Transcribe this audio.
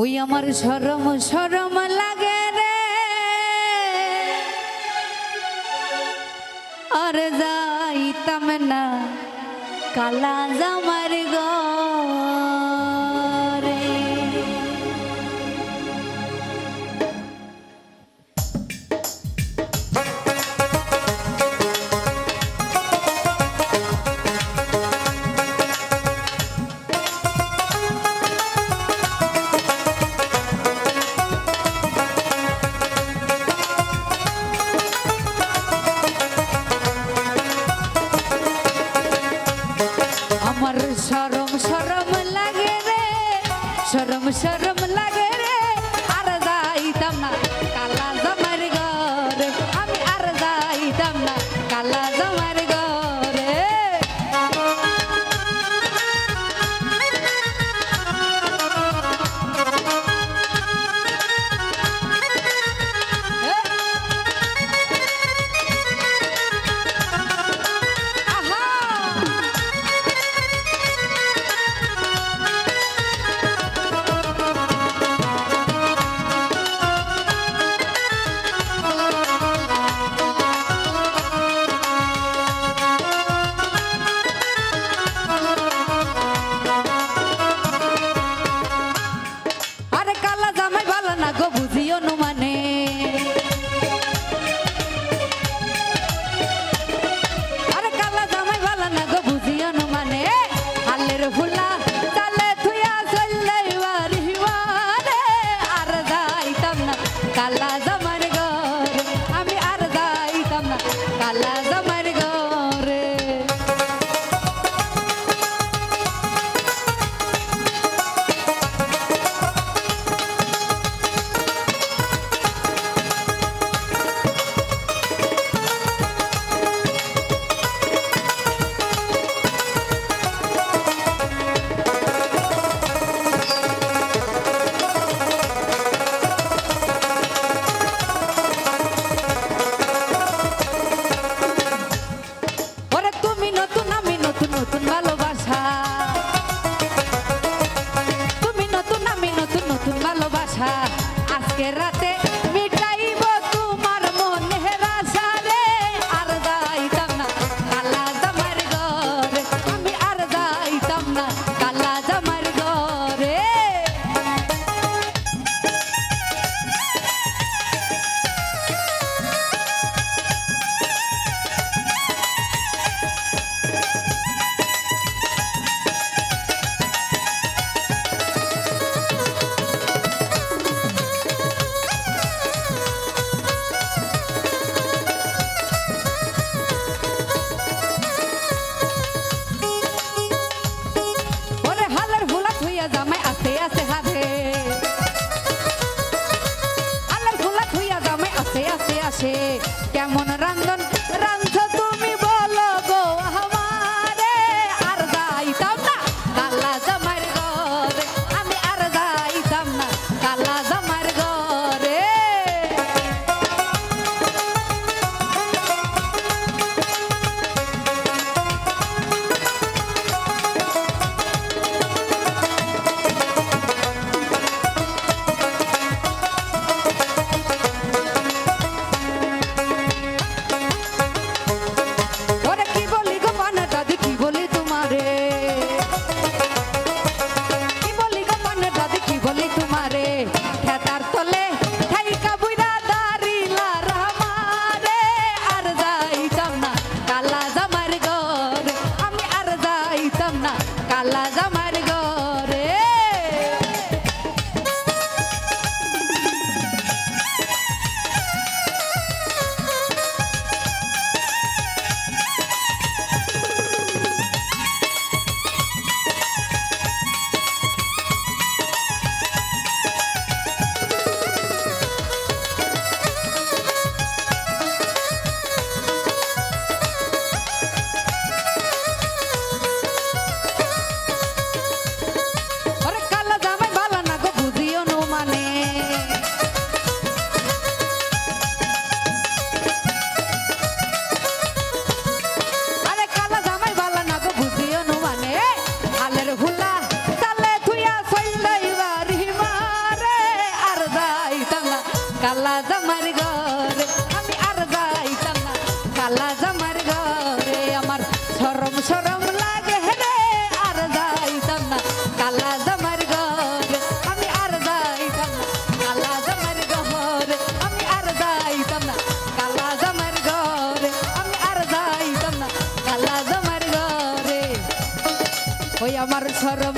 ওই আমার শরম শরম লাগে রে আর যাইতাম না কালা জামার ঘরে। আমার শরম শরম লাগে রে, শরম শরম লাগে রে, আর যাইতাম না কালা জামার ঘরে, আমি আর যাইতাম না কালা জামার ঘরে। কালা জামার ঘরে আমি আর যাইতাম না কালা জামার ঘরে। আজকে রাতে মিটাইব তোমার মনের আশা রে, আর যাইতাম না কালা জামার ঘরে, আমি আর যাইতাম না কালা জামার ঘরে। কালা জামার ঘরে আমি আর যাইতাম না কালা জামার ঘরে আমার শরম শরম লাগে রে আর যাইতাম না কালা জামার ঘরে আমি আর যাইতাম না কালা জামার ঘরে আমি আর যাইতাম না কালা জামার ঘরে আমি আর যাইতাম না কালা জামার ঘরে ওই আমার শরম